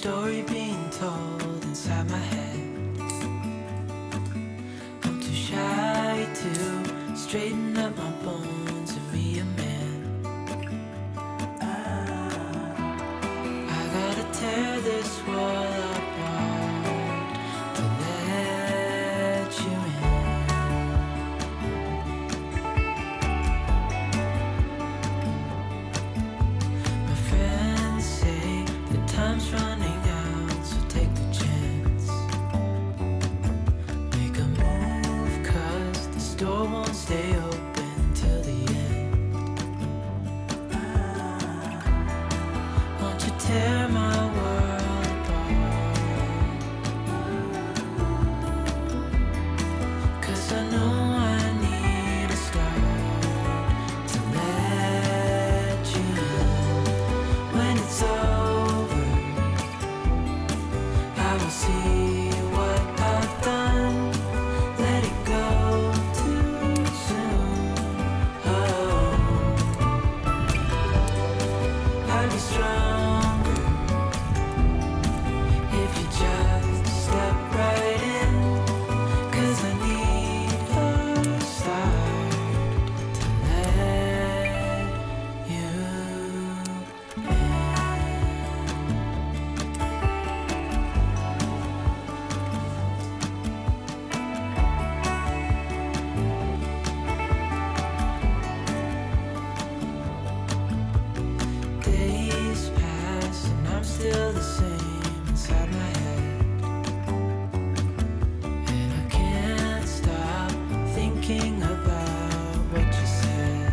story being told inside my head. I'm too shy to straighten up my bones and be a man. I gotta tear this wall apart to let you in. My friends say that time's running out, so take the chance. Make a move, 'cause this door won't stay open till the end. Won't you tear my world apart? 'Cause I know I need a start to let you in. When it's over, I will see what I've done. Letting go too soon. Oh, I'd be stronger if you just step right in. 'Cause I need a start to let you in. Days pass and I'm still the same inside my head. And I can't stop thinking about what you said.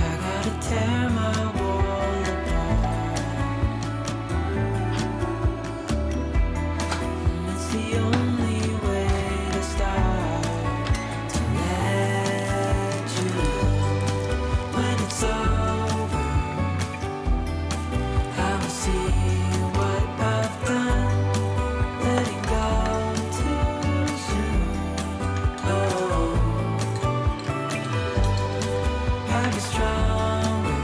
I gotta tear my wall apart. And it's the only way to start to let you in. When it's over, I will see what I've done. Letting go too soon. Oh, I'd be stronger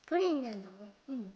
プリンなの？うん。